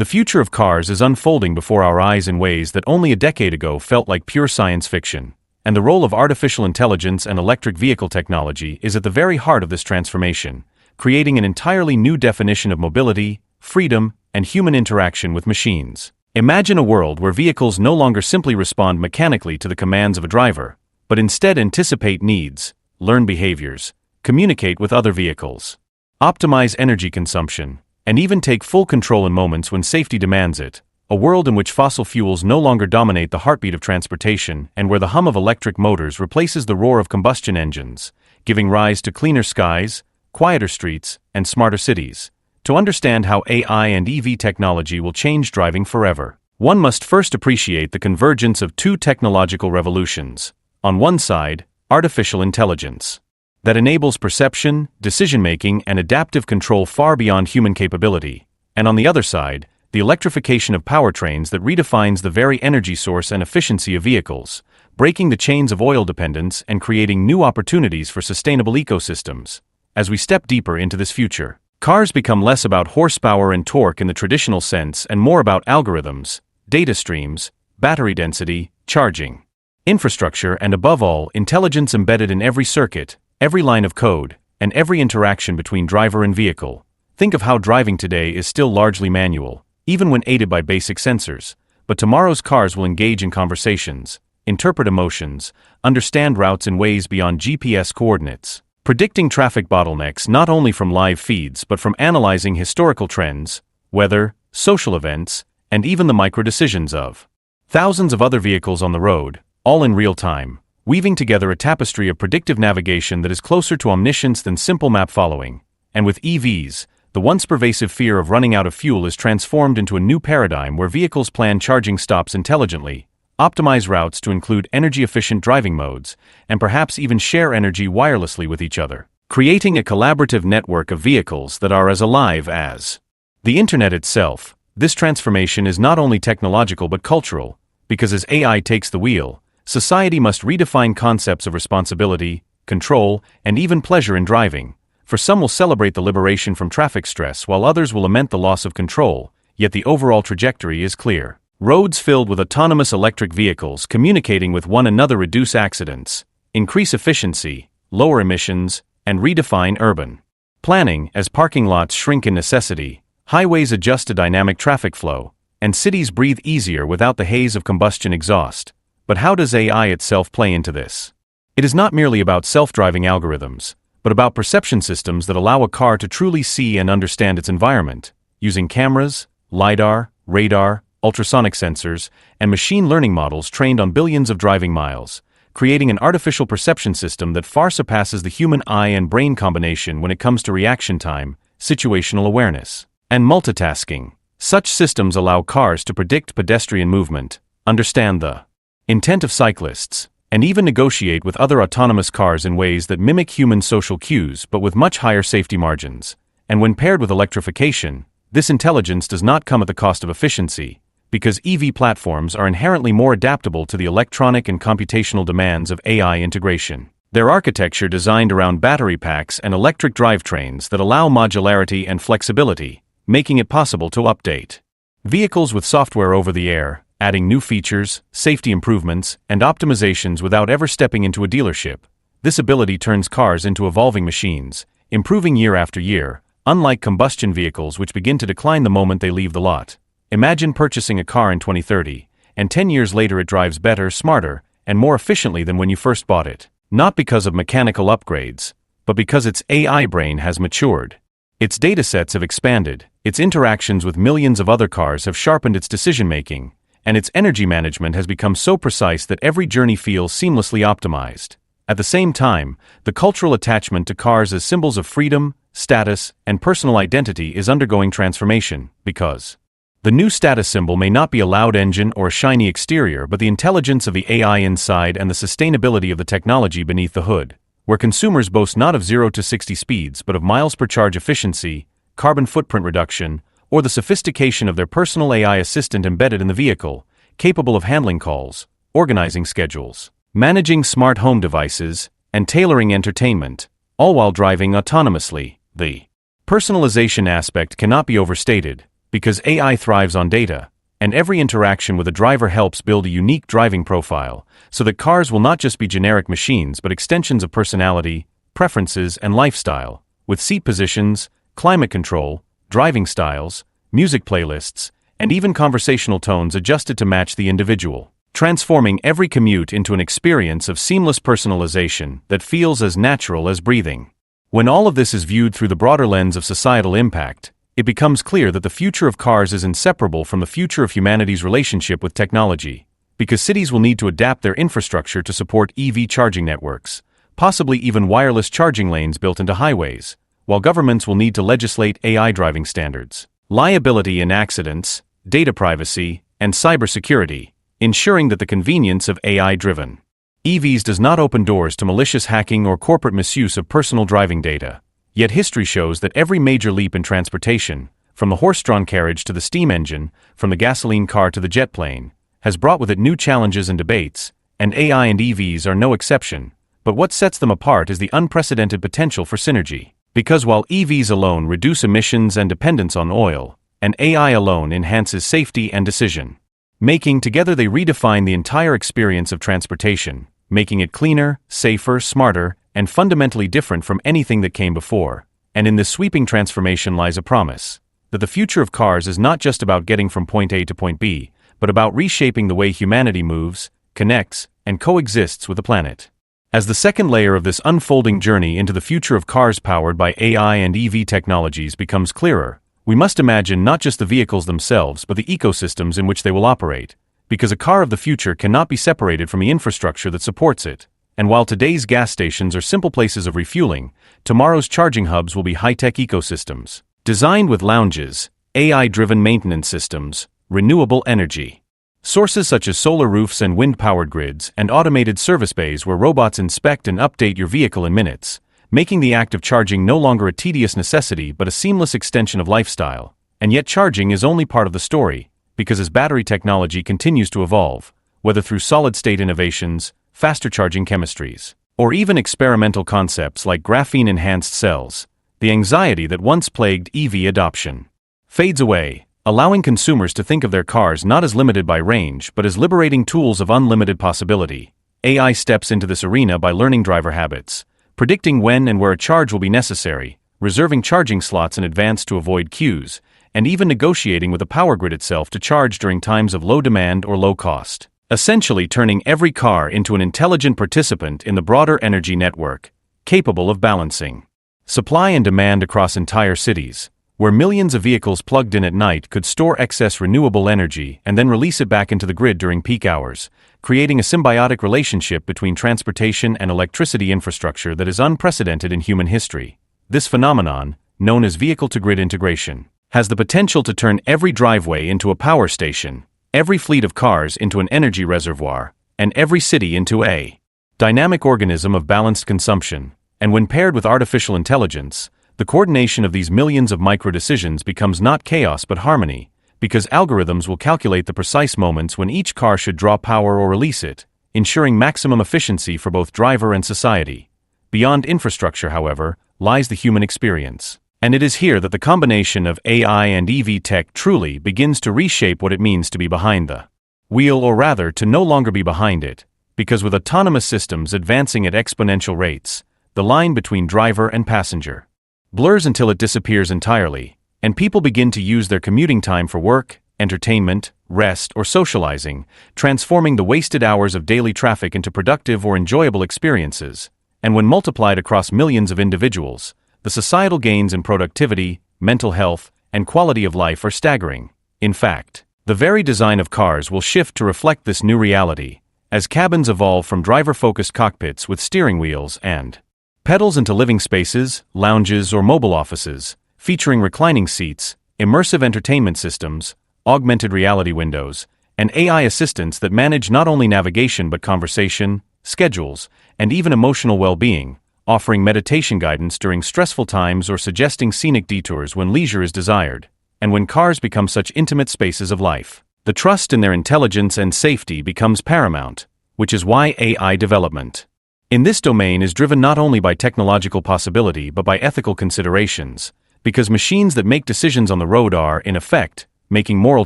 The future of cars is unfolding before our eyes in ways that only a decade ago felt like pure science fiction, and the role of artificial intelligence and electric vehicle technology is at the very heart of this transformation, creating an entirely new definition of mobility, freedom, and human interaction with machines. Imagine a world where vehicles no longer simply respond mechanically to the commands of a driver, but instead anticipate needs, learn behaviors, communicate with other vehicles, optimize energy consumption, and even take full control in moments when safety demands it. A world in which fossil fuels no longer dominate the heartbeat of transportation and where the hum of electric motors replaces the roar of combustion engines, giving rise to cleaner skies, quieter streets, and smarter cities. To understand how AI and EV technology will change driving forever, one must first appreciate the convergence of two technological revolutions. On one side, artificial intelligence that enables perception, decision-making, and adaptive control far beyond human capability, and on the other side, the electrification of powertrains that redefines the very energy source and efficiency of vehicles, breaking the chains of oil dependence and creating new opportunities for sustainable ecosystems. As we step deeper into this future, cars become less about horsepower and torque in the traditional sense and more about algorithms, data streams, battery density, charging, infrastructure, and above all, intelligence embedded in every circuit, every line of code, and every interaction between driver and vehicle. Think of how driving today is still largely manual, even when aided by basic sensors, but tomorrow's cars will engage in conversations, interpret emotions, understand routes in ways beyond GPS coordinates, predicting traffic bottlenecks not only from live feeds but from analyzing historical trends, weather, social events, and even the micro-decisions of thousands of other vehicles on the road, all in real time, weaving together a tapestry of predictive navigation that is closer to omniscience than simple map following. And with EVs, the once pervasive fear of running out of fuel is transformed into a new paradigm where vehicles plan charging stops intelligently, optimize routes to include energy-efficient driving modes, and perhaps even share energy wirelessly with each other, creating a collaborative network of vehicles that are as alive as the Internet itself. This transformation is not only technological but cultural, because as AI takes the wheel, society must redefine concepts of responsibility, control, and even pleasure in driving. For some will celebrate the liberation from traffic stress while others will lament the loss of control, yet the overall trajectory is clear. Roads filled with autonomous electric vehicles communicating with one another reduce accidents, increase efficiency, lower emissions, and redefine urban planning as parking lots shrink in necessity, highways adjust to dynamic traffic flow, and cities breathe easier without the haze of combustion exhaust. But how does AI itself play into this? It is not merely about self-driving algorithms, but about perception systems that allow a car to truly see and understand its environment, using cameras, LiDAR, radar, ultrasonic sensors, and machine learning models trained on billions of driving miles, creating an artificial perception system that far surpasses the human eye and brain combination when it comes to reaction time, situational awareness, and multitasking. Such systems allow cars to predict pedestrian movement, understand the intent of cyclists, and even negotiate with other autonomous cars in ways that mimic human social cues but with much higher safety margins. And when paired with electrification, this intelligence does not come at the cost of efficiency, because EV platforms are inherently more adaptable to the electronic and computational demands of AI integration. Their architecture designed around battery packs and electric drivetrains that allow modularity and flexibility, making it possible to update vehicles with software over the air, adding new features, safety improvements, and optimizations without ever stepping into a dealership. This ability turns cars into evolving machines, improving year after year, unlike combustion vehicles which begin to decline the moment they leave the lot. Imagine purchasing a car in 2030, and 10 years later it drives better, smarter, and more efficiently than when you first bought it. Not because of mechanical upgrades, but because its AI brain has matured. Its datasets have expanded, its interactions with millions of other cars have sharpened its decision-making, and its energy management has become so precise that every journey feels seamlessly optimized. At the same time, the cultural attachment to cars as symbols of freedom, status, and personal identity is undergoing transformation, because the new status symbol may not be a loud engine or a shiny exterior but the intelligence of the AI inside and the sustainability of the technology beneath the hood, where consumers boast not of 0 to 60 speeds but of miles per charge efficiency, carbon footprint reduction, or the sophistication of their personal AI assistant embedded in the vehicle, capable of handling calls, organizing schedules, managing smart home devices, and tailoring entertainment, all while driving autonomously. The personalization aspect cannot be overstated, because AI thrives on data, and every interaction with a driver helps build a unique driving profile, so that cars will not just be generic machines but extensions of personality, preferences, and lifestyle, with seat positions, climate control, driving styles, music playlists, and even conversational tones adjusted to match the individual, transforming every commute into an experience of seamless personalization that feels as natural as breathing. When all of this is viewed through the broader lens of societal impact, it becomes clear that the future of cars is inseparable from the future of humanity's relationship with technology, because cities will need to adapt their infrastructure to support EV charging networks, possibly even wireless charging lanes built into highways, while governments will need to legislate AI driving standards, liability in accidents, data privacy, and cybersecurity, ensuring that the convenience of AI-driven EVs does not open doors to malicious hacking or corporate misuse of personal driving data. Yet history shows that every major leap in transportation, from the horse-drawn carriage to the steam engine, from the gasoline car to the jet plane, has brought with it new challenges and debates, and AI and EVs are no exception. But what sets them apart is the unprecedented potential for synergy. Because while EVs alone reduce emissions and dependence on oil, and AI alone enhances safety and decision making, together they redefine the entire experience of transportation, making it cleaner, safer, smarter, and fundamentally different from anything that came before. And in this sweeping transformation lies a promise that the future of cars is not just about getting from point A to point B, but about reshaping the way humanity moves, connects, and coexists with the planet. As the second layer of this unfolding journey into the future of cars powered by AI and EV technologies becomes clearer, we must imagine not just the vehicles themselves but the ecosystems in which they will operate, because a car of the future cannot be separated from the infrastructure that supports it. And while today's gas stations are simple places of refueling, tomorrow's charging hubs will be high-tech ecosystems, designed with lounges, AI-driven maintenance systems, renewable energy sources such as solar roofs and wind-powered grids, and automated service bays where robots inspect and update your vehicle in minutes, making the act of charging no longer a tedious necessity but a seamless extension of lifestyle. And yet charging is only part of the story, because as battery technology continues to evolve, whether through solid-state innovations, faster charging chemistries, or even experimental concepts like graphene-enhanced cells, the anxiety that once plagued EV adoption fades away, allowing consumers to think of their cars not as limited by range but as liberating tools of unlimited possibility. AI steps into this arena by learning driver habits, predicting when and where a charge will be necessary, reserving charging slots in advance to avoid queues, and even negotiating with the power grid itself to charge during times of low demand or low cost, essentially turning every car into an intelligent participant in the broader energy network, capable of balancing supply and demand across entire cities, where millions of vehicles plugged in at night could store excess renewable energy and then release it back into the grid during peak hours, creating a symbiotic relationship between transportation and electricity infrastructure that is unprecedented in human history. This phenomenon, known as vehicle-to-grid integration, has the potential to turn every driveway into a power station, every fleet of cars into an energy reservoir, and every city into a dynamic organism of balanced consumption. And when paired with artificial intelligence, the coordination of these millions of micro-decisions becomes not chaos but harmony, because algorithms will calculate the precise moments when each car should draw power or release it, ensuring maximum efficiency for both driver and society. Beyond infrastructure, however, lies the human experience. And it is here that the combination of AI and EV tech truly begins to reshape what it means to be behind the wheel, or rather, to no longer be behind it, because with autonomous systems advancing at exponential rates, the line between driver and passenger blurs until it disappears entirely, and people begin to use their commuting time for work, entertainment, rest, or socializing, transforming the wasted hours of daily traffic into productive or enjoyable experiences. And when multiplied across millions of individuals, the societal gains in productivity, mental health, and quality of life are staggering. In fact, the very design of cars will shift to reflect this new reality, as cabins evolve from driver-focused cockpits with steering wheels and pedals into living spaces, lounges, or mobile offices, featuring reclining seats, immersive entertainment systems, augmented reality windows, and AI assistants that manage not only navigation but conversation, schedules, and even emotional well-being, offering meditation guidance during stressful times or suggesting scenic detours when leisure is desired. And when cars become such intimate spaces of life, the trust in their intelligence and safety becomes paramount, which is why AI development in this domain is driven not only by technological possibility but by ethical considerations. Because machines that make decisions on the road are, in effect, making moral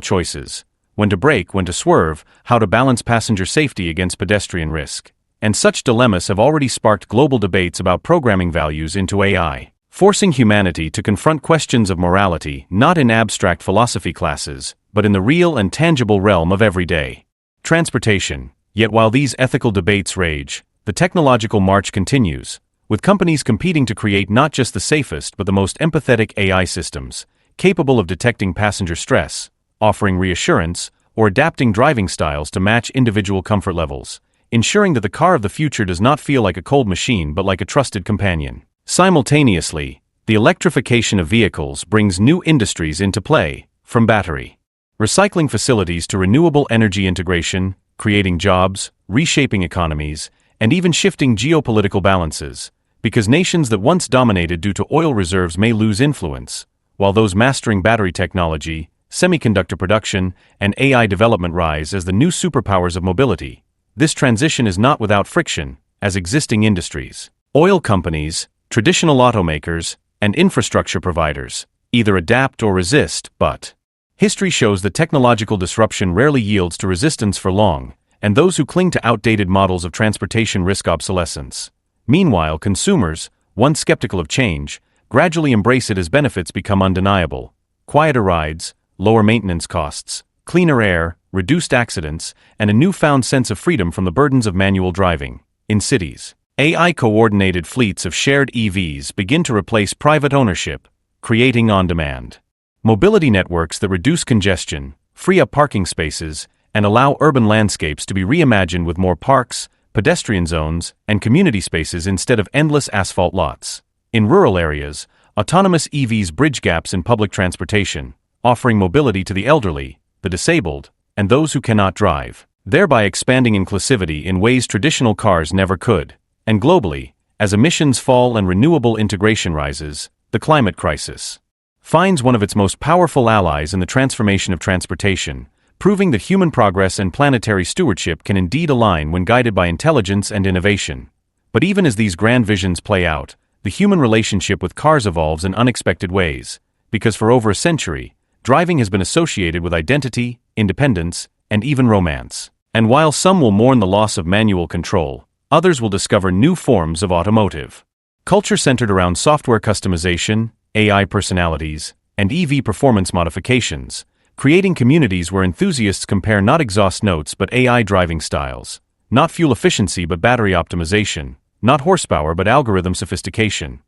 choices: when to brake, when to swerve, how to balance passenger safety against pedestrian risk. And such dilemmas have already sparked global debates about programming values into AI, forcing humanity to confront questions of morality not in abstract philosophy classes, but in the real and tangible realm of everyday transportation. Yet while these ethical debates rage, the technological march continues, with companies competing to create not just the safest but the most empathetic AI systems, capable of detecting passenger stress, offering reassurance, or adapting driving styles to match individual comfort levels, ensuring that the car of the future does not feel like a cold machine but like a trusted companion. Simultaneously, the electrification of vehicles brings new industries into play, from battery recycling facilities to renewable energy integration, creating jobs, reshaping economies, and even shifting geopolitical balances, because nations that once dominated due to oil reserves may lose influence, while those mastering battery technology, semiconductor production, and AI development rise as the new superpowers of mobility. This transition is not without friction, as existing industries, oil companies, traditional automakers, and infrastructure providers either adapt or resist, but history shows that technological disruption rarely yields to resistance for long, and those who cling to outdated models of transportation risk obsolescence. Meanwhile, consumers, once skeptical of change, gradually embrace it as benefits become undeniable: quieter rides, lower maintenance costs, cleaner air, reduced accidents, and a newfound sense of freedom from the burdens of manual driving. In cities, AI-coordinated fleets of shared EVs begin to replace private ownership, creating on-demand mobility networks that reduce congestion, free up parking spaces, and allow urban landscapes to be reimagined with more parks, pedestrian zones, and community spaces instead of endless asphalt lots. In rural areas, autonomous EVs bridge gaps in public transportation, offering mobility to the elderly, the disabled, and those who cannot drive, thereby expanding inclusivity in ways traditional cars never could. And globally, as emissions fall and renewable integration rises, the climate crisis finds one of its most powerful allies in the transformation of transportation, proving that human progress and planetary stewardship can indeed align when guided by intelligence and innovation. But even as these grand visions play out, the human relationship with cars evolves in unexpected ways, because for over a century, driving has been associated with identity, independence, and even romance. And while some will mourn the loss of manual control, others will discover new forms of automotive culture centered around software customization, AI personalities, and EV performance modifications, creating communities where enthusiasts compare not exhaust notes but AI driving styles, not fuel efficiency but battery optimization, not horsepower but algorithm sophistication.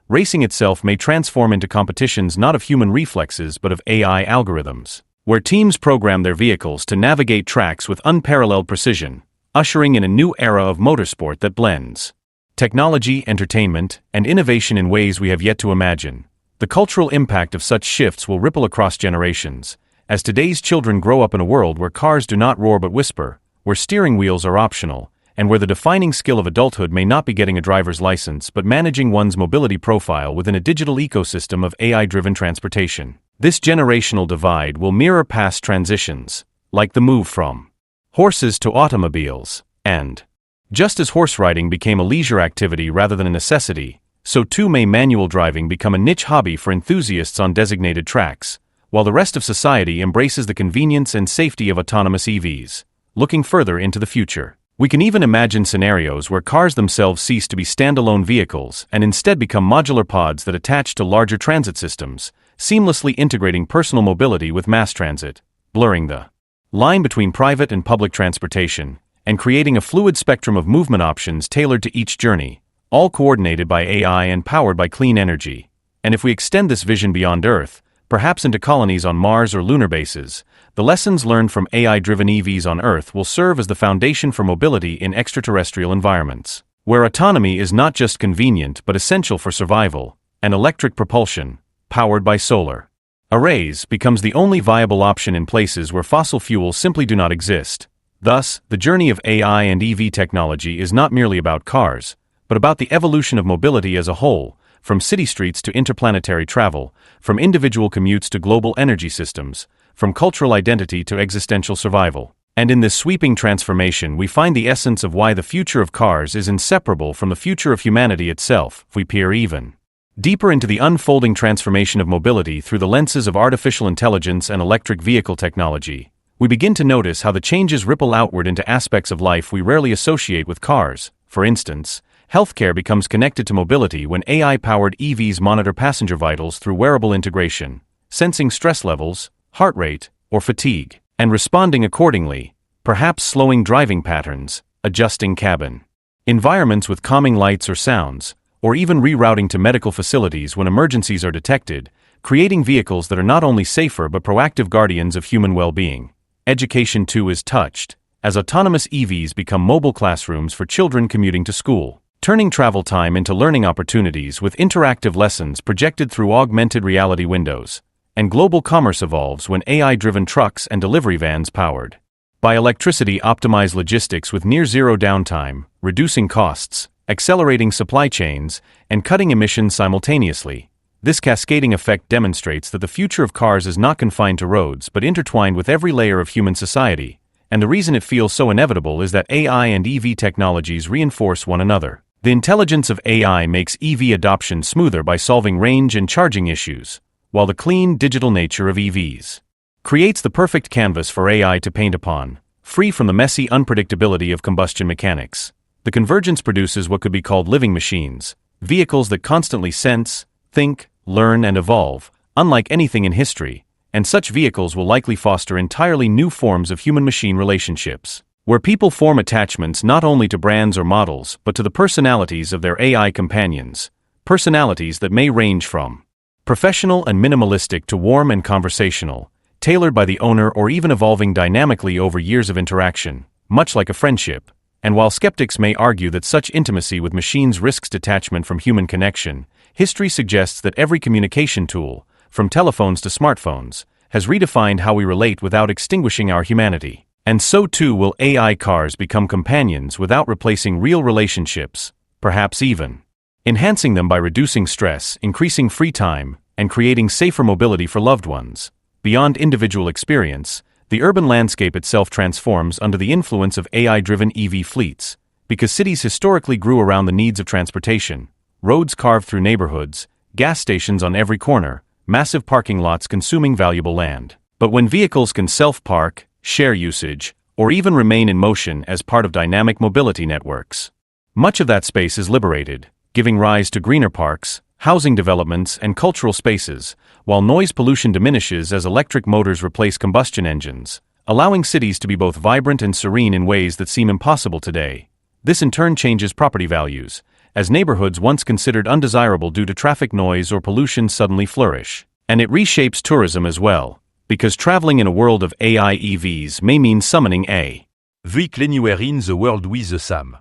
Racing itself may transform into competitions not of human reflexes but of AI algorithms, where teams program their vehicles to navigate tracks with unparalleled precision, ushering in a new era of motorsport that blends technology, entertainment, and innovation in ways we have yet to imagine. The cultural impact of such shifts will ripple across generations, as today's children grow up in a world where cars do not roar but whisper, where steering wheels are optional, and where the defining skill of adulthood may not be getting a driver's license but managing one's mobility profile within a digital ecosystem of AI-driven transportation. This generational divide will mirror past transitions, like the move from horses to automobiles, and just as horse riding became a leisure activity rather than a necessity, so too may manual driving become a niche hobby for enthusiasts on designated tracks, while the rest of society embraces the convenience and safety of autonomous EVs. Looking further into the future, we can even imagine scenarios where cars themselves cease to be standalone vehicles and instead become modular pods that attach to larger transit systems, seamlessly integrating personal mobility with mass transit, blurring the line between private and public transportation, and creating a fluid spectrum of movement options tailored to each journey, all coordinated by AI and powered by clean energy. And if we extend this vision beyond Earth, perhaps into colonies on Mars or lunar bases, the lessons learned from AI-driven EVs on Earth will serve as the foundation for mobility in extraterrestrial environments, where autonomy is not just convenient but essential for survival, and electric propulsion, powered by solar arrays, becomes the only viable option in places where fossil fuels simply do not exist. Thus, the journey of AI and EV technology is not merely about cars, but about the evolution of mobility as a whole, from city streets to interplanetary travel, from individual commutes to global energy systems, from cultural identity to existential survival. And in this sweeping transformation we find the essence of why the future of cars is inseparable from the future of humanity itself. If we peer even Deeper into the unfolding transformation of mobility through the lenses of artificial intelligence and electric vehicle technology, we begin to notice how the changes ripple outward into aspects of life we rarely associate with cars. For instance, healthcare becomes connected to mobility when AI-powered EVs monitor passenger vitals through wearable integration, sensing stress levels, heart rate, or fatigue, and responding accordingly, perhaps slowing driving patterns, adjusting cabin environments with calming lights or sounds, or even rerouting to medical facilities when emergencies are detected, creating vehicles that are not only safer but proactive guardians of human well-being. Education too is touched, as autonomous EVs become mobile classrooms for children commuting to school, turning travel time into learning opportunities with interactive lessons projected through augmented reality windows, and global commerce evolves when AI-driven trucks and delivery vans powered by electricity optimize logistics with near-zero downtime, reducing costs, accelerating supply chains, and cutting emissions simultaneously. This cascading effect demonstrates that the future of cars is not confined to roads but intertwined with every layer of human society, and the reason it feels so inevitable is that AI and EV technologies reinforce one another. The intelligence of AI makes EV adoption smoother by solving range and charging issues, while the clean, digital nature of EVs creates the perfect canvas for AI to paint upon, free from the messy unpredictability of combustion mechanics. The convergence produces what could be called living machines, vehicles that constantly sense, think, learn, and evolve, unlike anything in history, and such vehicles will likely foster entirely new forms of human-machine relationships, where people form attachments not only to brands or models but to the personalities of their AI companions, personalities that may range from professional and minimalistic to warm and conversational, tailored by the owner or even evolving dynamically over years of interaction, much like a friendship. And while skeptics may argue that such intimacy with machines risks detachment from human connection, history suggests that every communication tool, from telephones to smartphones, has redefined how we relate without extinguishing our humanity. And so too will AI cars become companions without replacing real relationships, perhaps even enhancing them by reducing stress, increasing free time, and creating safer mobility for loved ones. Beyond individual experience, the urban landscape itself transforms under the influence of AI-driven EV fleets, because cities historically grew around the needs of transportation, roads carved through neighborhoods, gas stations on every corner, massive parking lots consuming valuable land. But when vehicles can self-park, share usage, or even remain in motion as part of dynamic mobility networks, much of that space is liberated, giving rise to greener parks, housing developments, and cultural spaces, while noise pollution diminishes as electric motors replace combustion engines, allowing cities to be both vibrant and serene in ways that seem impossible today. This in turn changes property values, as neighborhoods once considered undesirable due to traffic noise or pollution suddenly flourish. And it reshapes tourism as well, because traveling in a world of AI EVs may mean summoning a vehicle anywhere in the world with the SAM.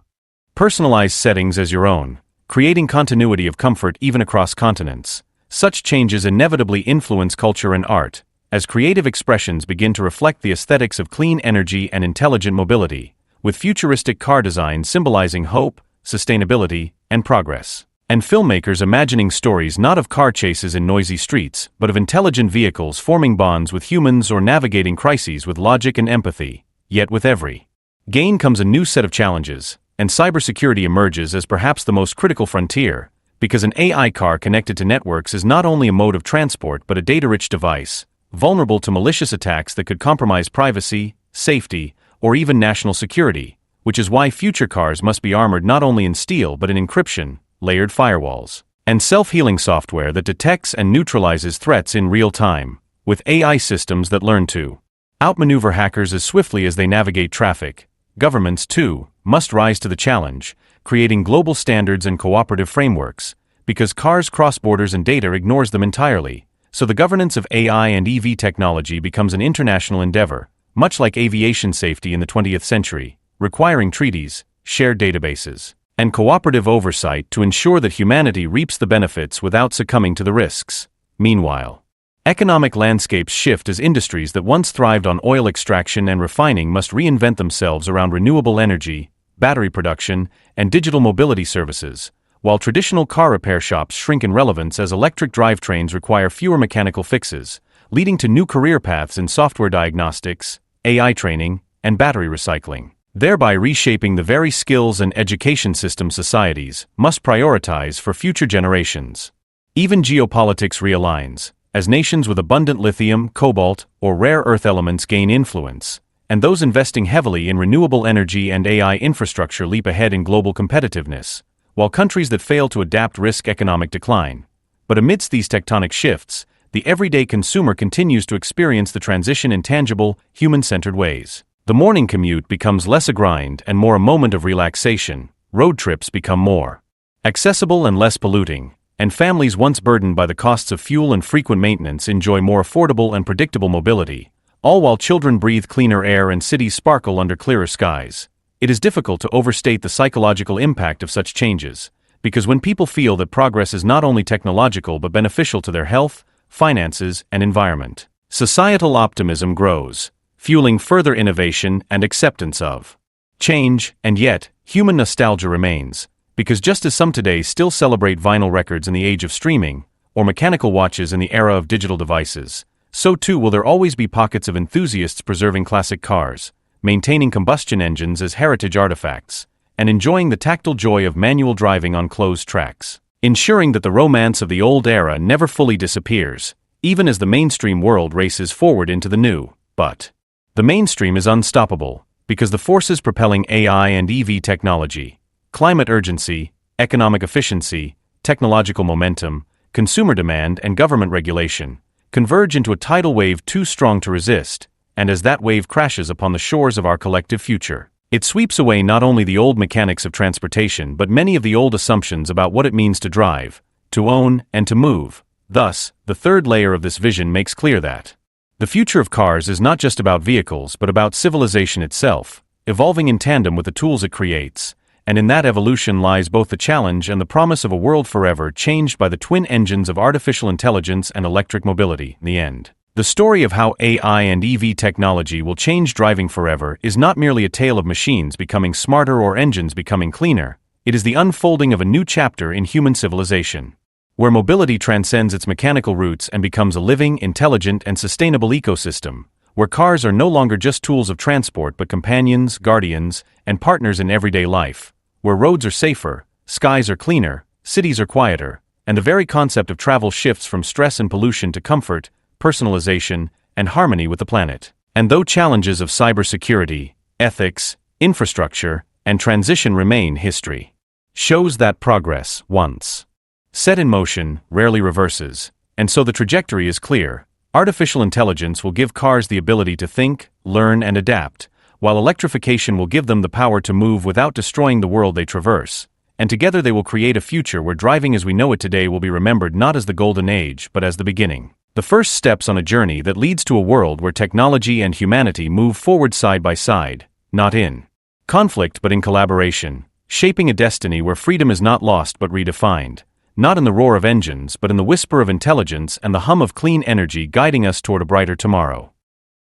Personalized settings as your own, creating continuity of comfort even across continents. Such changes inevitably influence culture and art, as creative expressions begin to reflect the aesthetics of clean energy and intelligent mobility, with futuristic car design symbolizing hope, sustainability, and progress. And filmmakers imagining stories not of car chases in noisy streets, but of intelligent vehicles forming bonds with humans or navigating crises with logic and empathy. Yet with every gain comes a new set of challenges, and cybersecurity emerges as perhaps the most critical frontier, because an AI car connected to networks is not only a mode of transport but a data-rich device, vulnerable to malicious attacks that could compromise privacy, safety, or even national security, which is why future cars must be armored not only in steel but in encryption, layered firewalls, and self-healing software that detects and neutralizes threats in real time, with AI systems that learn to outmaneuver hackers as swiftly as they navigate traffic. Governments, too, must rise to the challenge, creating global standards and cooperative frameworks, because cars cross borders and data ignores them entirely. So the governance of AI and EV technology becomes an international endeavor, much like aviation safety in the 20th century, requiring treaties, shared databases, and cooperative oversight to ensure that humanity reaps the benefits without succumbing to the risks. Meanwhile, economic landscapes shift as industries that once thrived on oil extraction and refining must reinvent themselves around renewable energy, battery production, and digital mobility services, while traditional car repair shops shrink in relevance as electric drivetrains require fewer mechanical fixes, leading to new career paths in software diagnostics, AI training, and battery recycling, thereby reshaping the very skills and education system societies must prioritize for future generations. Even geopolitics realigns, as nations with abundant lithium, cobalt, or rare earth elements gain influence, and those investing heavily in renewable energy and AI infrastructure leap ahead in global competitiveness, while countries that fail to adapt risk economic decline. But amidst these tectonic shifts, the everyday consumer continues to experience the transition in tangible, human-centered ways. The morning commute becomes less a grind and more a moment of relaxation. Road trips become more accessible and less polluting, and families once burdened by the costs of fuel and frequent maintenance enjoy more affordable and predictable mobility, all while children breathe cleaner air and cities sparkle under clearer skies. It is difficult to overstate the psychological impact of such changes, because when people feel that progress is not only technological but beneficial to their health, finances, and environment, societal optimism grows, fueling further innovation and acceptance of change. And yet, human nostalgia remains, because just as some today still celebrate vinyl records in the age of streaming, or mechanical watches in the era of digital devices, so too will there always be pockets of enthusiasts preserving classic cars, maintaining combustion engines as heritage artifacts, and enjoying the tactile joy of manual driving on closed tracks, ensuring that the romance of the old era never fully disappears, even as the mainstream world races forward into the new. But the mainstream is unstoppable, because the forces propelling AI and EV technology, climate urgency, economic efficiency, technological momentum, consumer demand, and government regulation converge into a tidal wave too strong to resist, and as that wave crashes upon the shores of our collective future, it sweeps away not only the old mechanics of transportation but many of the old assumptions about what it means to drive, to own, and to move. Thus, the third layer of this vision makes clear that the future of cars is not just about vehicles but about civilization itself, evolving in tandem with the tools it creates, and in that evolution lies both the challenge and the promise of a world forever changed by the twin engines of artificial intelligence and electric mobility. In the end, the story of how AI and EV technology will change driving forever is not merely a tale of machines becoming smarter or engines becoming cleaner. It is the unfolding of a new chapter in human civilization, where mobility transcends its mechanical roots and becomes a living, intelligent, and sustainable ecosystem, where cars are no longer just tools of transport but companions, guardians, and partners in everyday life, where roads are safer, skies are cleaner, cities are quieter, and the very concept of travel shifts from stress and pollution to comfort, personalization, and harmony with the planet. And though challenges of cybersecurity, ethics, infrastructure, and transition remain, history shows that progress, once set in motion, rarely reverses, and so the trajectory is clear. Artificial intelligence will give cars the ability to think, learn, and adapt, while electrification will give them the power to move without destroying the world they traverse, and together they will create a future where driving as we know it today will be remembered not as the golden age but as the beginning, the first steps on a journey that leads to a world where technology and humanity move forward side by side, not in conflict but in collaboration, shaping a destiny where freedom is not lost but redefined, not in the roar of engines but in the whisper of intelligence and the hum of clean energy guiding us toward a brighter tomorrow.